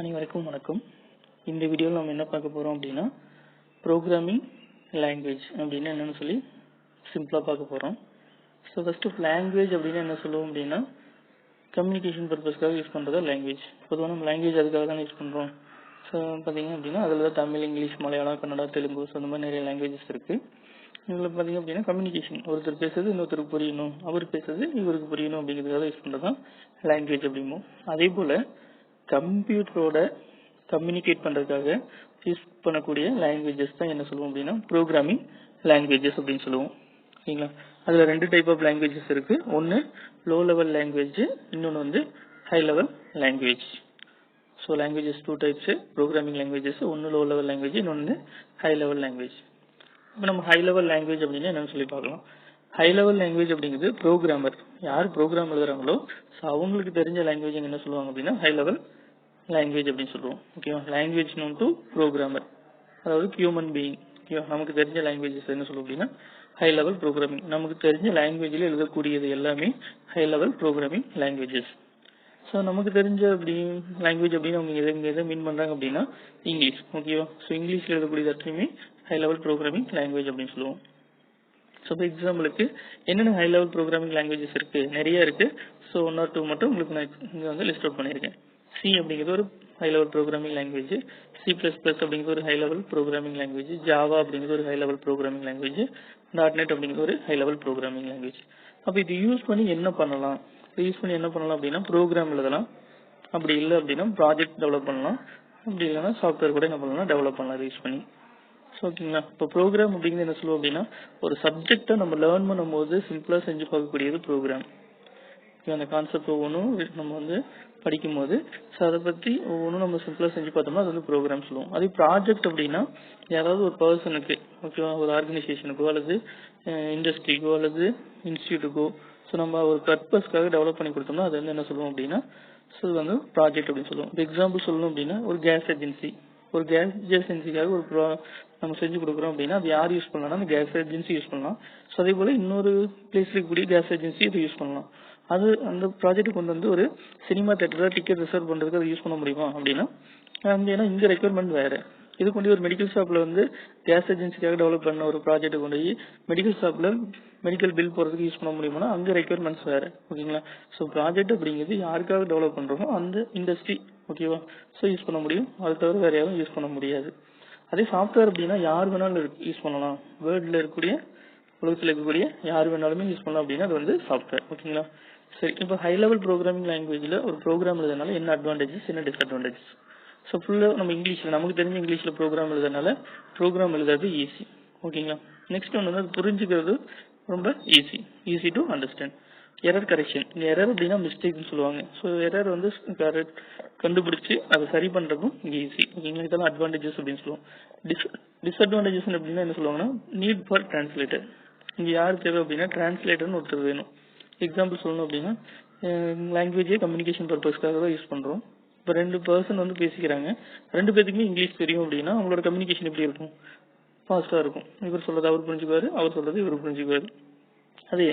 அனைவருக்கும் வணக்கம். இந்த வீடியோவில் நம்ம என்ன பார்க்க போகிறோம் அப்படின்னா ப்ரோக்ராமிங் லாங்குவேஜ் அப்படின்னா என்னென்னு சொல்லி சிம்பிளாக பார்க்க போகிறோம். ஸோ ஃபஸ்ட்டு லாங்குவேஜ் அப்படின்னா என்ன சொல்லுவோம் அப்படின்னா கம்யூனிகேஷன் பர்பஸ்க்காக யூஸ் பண்ணுறதா லாங்குவேஜ். பொதுவாக நம்ம லாங்குவேஜ் அதுக்காக தான் யூஸ் பண்ணுறோம். ஸோ பார்த்தீங்க அப்படின்னா அதில் தான் தமிழ், இங்கிலீஷ், மலையாளம், கன்னடா, தெலுங்கு, ஸோ அந்த மாதிரி நிறைய லாங்குவேஜஸ் இருக்குது. இதில் பார்த்தீங்க அப்படின்னா கம்யூனிகேஷன், ஒருத்தர் பேசுறது இன்னொருத்தருக்கு புரியணும், அவர் பேசுறது இவருக்கு புரியணும் அப்படிங்கிறதுக்காக யூஸ் பண்ணுறது தான் லாங்குவேஜ் அப்படிம்போம். அதே போல் கம்ப்யூட்டரோட கம்யூனிகேட் பண்ணுறதுக்காக யூஸ் பண்ணக்கூடிய லாங்குவேஜஸ் தான் என்ன சொல்லுவோம் அப்படின்னா ப்ரோக்ராமிங் லாங்குவேஜஸ் அப்படின்னு சொல்லுவோம். சரிங்களா? அதில் ரெண்டு டைப் ஆஃப் லாங்குவேஜஸ் இருக்குது. ஒன்று லோ லெவல் லாங்குவேஜ், இன்னொன்று வந்து high level language. So languages two types programming languages. ஒன்று லோ லெவல் லாங்குவேஜ், இன்னொன்று ஹை லெவல் லாங்குவேஜ். இப்போ நம்ம ஹை லெவல் லாங்குவேஜ் அப்படின்னா என்னன்னு சொல்லி பார்க்கலாம். ஹை லெவல் லாங்குவேஜ் அப்படிங்கிறது ப்ரோக்ராமர் யார் ப்ரோக்ராம் எழுதுறாங்களோ ஸோ அவங்களுக்கு தெரிஞ்ச லாங்குவேஜ் என்ன சொல்லுவாங்க அப்படின்னா ஹை லெவல் லாங்குவேஜ் அப்படின்னு சொல்லுவோம். ஓகேவா? லாங்குவேஜ் நோன் டு ப்ரோக்ராமர், அதாவது ஹியூமன் பீயிங். ஓகேவா? நமக்கு தெரிஞ்ச லாங்குவேஜஸ் என்ன சொல்லுவோம் அப்படின்னா ஹை லெவல் ப்ரோக்ராமிங். நமக்கு தெரிஞ்ச லாங்குவேஜில் எழுதக்கூடியது எல்லாமே high level programming languages. So நமக்கு தெரிஞ்ச அப்படி லாங்குவேஜ் அப்படின்னு அவங்க எதை மீன் பண்ணுறாங்க அப்படின்னா இங்கிலீஷ். ஓகேவா? ஸோ இங்கிலீஷில் எழுதக்கூடியது எல்லாத்தையுமே ஹை லெவல் ப்ரோக்ராமிங் லாங்குவேஜ் அப்படின்னு சொல்லுவோம். ஸோ இப்போ எக்ஸாம்பிளுக்கு என்னென்ன ஹை லெவல் ப்ரோக்ராமிங் லாங்குவேஜஸ் இருக்குது, நிறைய இருக்குது. ஸோ 1 or 2 மட்டும் உங்களுக்கு நான் இங்கே வந்து லிஸ்ட் அவுட் பண்ணியிருக்கேன். சி அப்படிங்கிறது ஒரு high level programming language, C++ அப்படிங்கிறது ஒரு high level programming language, Java அப்படிங்கிறது ஒரு high level programming language, .NET அப்படிங்கிறது ஒரு ஹை லெவல் ப்ரோக்ராமிங் லாங்குவேஜ். அப்போ இது யூஸ் பண்ணி என்ன பண்ணலாம் அப்படின்னா ப்ரோக்ராம் எழுதலாம். அப்படி இல்லை அப்படின்னா ப்ராஜெக்ட் டெவலப் பண்ணலாம். அப்படி இல்லைன்னா சாஃப்ட்வேர் கூட என்ன பண்ணலாம், டெவலப் பண்ணலாம் யூஸ் பண்ணி. ஸோ ஓகேங்களா? இப்போ ப்ரோக்ராம் அப்படிங்கிறது என்ன சொல்லுவோம் அப்படின்னா ஒரு சப்ஜெக்டை நம்ம லேர்ன் பண்ணும்போது சிம்பிளாக செஞ்சு பார்க்கக்கூடியது ப்ரோக்ராம். அந்த கான்செப்ட் ஒவ்வொன்றும் நம்ம வந்து படிக்கும் போது ஸோ அதை பற்றி ஒவ்வொன்றும் நம்ம சிம்பிளாக செஞ்சு பார்த்தோம்னா அது வந்து ப்ரோக்ராம் சொல்லுவோம். அதே ப்ராஜெக்ட் அப்படின்னா யாராவது ஒரு பர்சனுக்கு, ஓகேவா, ஒரு ஆர்கனைசேஷனுக்கோ அல்லது இண்டஸ்ட்ரிக்கோ அல்லது இன்ஸ்டியூட்டுக்கோ ஸோ நம்ம ஒரு பர்பஸ்க்காக டெவலப் பண்ணி கொடுத்தோம்னா அது வந்து என்ன சொல்லுவோம் அப்படின்னா ஸோ இது வந்து ப்ராஜெக்ட் அப்படின்னு சொல்லுவோம். இப்போ எக்ஸாம்பிள் சொல்லணும் அப்படின்னா ஒரு கேஸ் ஏஜென்சிக்காக ஒரு நம்ம செஞ்சு கொடுக்குறோம் அப்படின்னா அது யார் யூஸ் பண்ணலாம்னா அந்த கேஸ் ஏஜென்சி யூஸ் பண்ணலாம். ஸோ அதே போல் இன்னொரு பிளேஸ்ல இருக்கக்கூடிய கேஸ் ஏஜென்சி இது யூஸ் பண்ணலாம். அது அந்த ப்ராஜெக்ட் கொண்டு வந்து ஒரு சினிமா தேட்டரில் டிக்கெட் ரிசர்வ் பண்ணுறதுக்கு அது யூஸ் பண்ண முடியுமா அப்படின்னா ஏன்னா இங்கே ரெக்யர்மெண்ட் வேறு. இது கொண்டு ஒரு மெடிக்கல் ஷாப்பில் வந்து கேஸ் ஏஜென்சிக்காக டெவலப் பண்ண ஒரு ப்ராஜெக்ட் கொண்டு போய் மெடிக்கல் ஷாப்பில் மெடிக்கல் பில் போகிறதுக்கு யூஸ் பண்ண முடியுமானா அங்கே ரெக்யர்மெண்ட்ஸ் வேறு. ஓகேங்களா? ஸோ ப்ராஜெக்ட் அப்படிங்கிறது யாருக்காக டெவலப் பண்ணுறோமோ அந்த இண்டஸ்ட்ரி, ஓகேவா, ஸோ யூஸ் பண்ண முடியும். அது தவிர வேறு யாரும் யூஸ் பண்ண முடியாது. அதே சாஃப்ட்வேர் அப்படின்னா யார் வேணாலும் யூஸ் பண்ணலாம். வேர்ல்டில் இருக்கக்கூடிய உலகத்தில் இருக்கக்கூடிய யார் வேணாலுமே யூஸ் பண்ணலாம் அப்படின்னா அது வந்து சாஃப்ட்வேர். ஓகேங்களா? சரி, இப்போ ஹை லெவல் ப்ரோக்ராமிங் லாங்குவேஜில் ஒரு ப்ரோக்ராம் எழுதுனால என்ன அட்வான்டேஜஸ், என்ன டிஸ்அட்வான்டேஜஸ்? ஸோ ஃபுல்லாக நம்ம இங்கிலீஷில் நமக்கு தெரிஞ்ச இங்கிலீஷில் ப்ரோக்ராம் எழுதுனால ப்ரோக்ராம் எழுதுறது ஈஸி. ஓகேங்களா? நெக்ஸ்ட் ஒன்று வந்து அது புரிஞ்சுக்கிறது ரொம்ப easy to understand. Error correction, error அப்படின்னா மிஸ்டேக்னு சொல்லுவாங்க. ஸோ எரர் வந்து கண்டுபிடிச்சி அதை சரி பண்ணுறதும் இங்கே ஈஸி. ஓகேங்களா? இதெல்லாம் அட்வான்டேஜஸ் அப்படின்னு சொல்லுவோம். டிஸ்அட்வான்டேஜஸ் அப்படின்னா என்ன சொல்லுவாங்கன்னா நீட் ஃபார் டிரான்ஸ்லேட்டர். இங்கே யார் தேவை அப்படின்னா டிரான்ஸ்லேட்டர்னு ஒருத்தர் வேணும். எக்ஸாம்பிள் சொல்லணும் அப்படின்னா லாங்குவேஜே கம்யூனிகேஷன் பர்பஸ்க்காக தான் யூஸ் பண்ணுறோம். இப்போ 2 பர்சன் வந்து பேசிக்கிறாங்க, 2 பேருக்குமே இங்கிலீஷ் தெரியும் அப்படின்னா அவங்களோட கம்யூனிகேஷன் எப்படி இருக்கும், ஃபாஸ்ட்டாக இருக்கும். இவர் சொல்கிறது அவர் புரிஞ்சுக்குவார், அவர் சொல்கிறது இவர் புரிஞ்சுக்குவார். அதே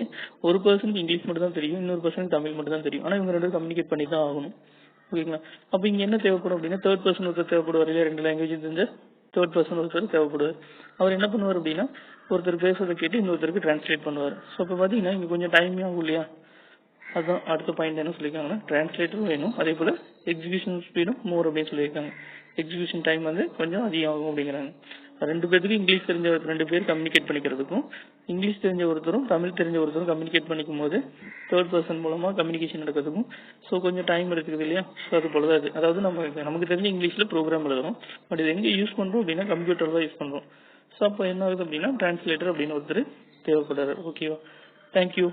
ஒரு பர்சனுக்கு இங்கிலீஷ் மட்டும் தான் தெரியும், இன்னொரு பர்சனுக்கு தமிழ் மட்டும் தான் தெரியும். ஆனால் இவங்க 2 கம்யூனிகேட் பண்ணி தான் ஆகணும். ஓகேங்களா? அப்போ இங்கே என்ன தேவைப்படும் அப்படின்னா தேர்ட் பர்சன் ஒருத்தர் தேவைப்படுவார் இல்லையா? 2 லாங்குவேஜ் தெரிஞ்ச தேர்ட் பர்சன் ஒருத்தர் தேவைப்படுவார். அவர் என்ன பண்ணுவார் அப்படின்னா ஒருத்தர் பேசுறதை கேட்டு இன்னொருத்தருக்கு டிரான்ஸ்லேட் பண்ணுவார். ஸோ இப்போ பார்த்தீங்கன்னா இங்கே கொஞ்சம் டைமே ஆகும் இல்லையா? அதுதான் அடுத்த பாயிண்ட் என்ன சொல்லியிருக்காங்கன்னா டிரான்ஸ்லேட்டரும் வேணும், அதே போல் எக்ஸிகியூஷன் ஸ்பீடும் மோர் அப்படின்னு சொல்லியிருக்காங்க. எக்ஸிகியூஷன் டைம் வந்து கொஞ்சம் அதிகம் ஆகும் அப்படிங்கிறாங்க. 2 பேருக்கு இங்கிலீஷ் தெரிஞ்ச 2 பேர் கம்யூனிகேட் பண்ணிக்கிறதுக்கும் இங்கிலீஷ் தெரிஞ்ச ஒருத்தரும் தமிழ் தெரிஞ்ச ஒருத்தரும் கம்யூனிகேட் பண்ணிக்கும் போது தேர்ட் பர்சன் மூலமாக கம்யூனிகேஷன் நடக்கிறதுக்கும் ஸோ கொஞ்சம் டைம் எடுக்குது இல்லையா? ஸோ அது போல தான் அது. அதாவது நமக்கு தெரிஞ்ச இங்கிலீஷில் ப்ரோக்ராம் எழுதுறோம், பட் இது எங்கே யூஸ் பண்ணுறோம் அப்படின்னா கம்ப்யூட்டர் தான் யூஸ் பண்ணுறோம். ஸோ அப்போ என்ன ஆகுது அப்படின்னா டிரான்ஸ்லேட்டர் அப்படின்னு ஒருத்தர் தேவைப்படுறாரு. ஓகேவா? தேங்க்யூ.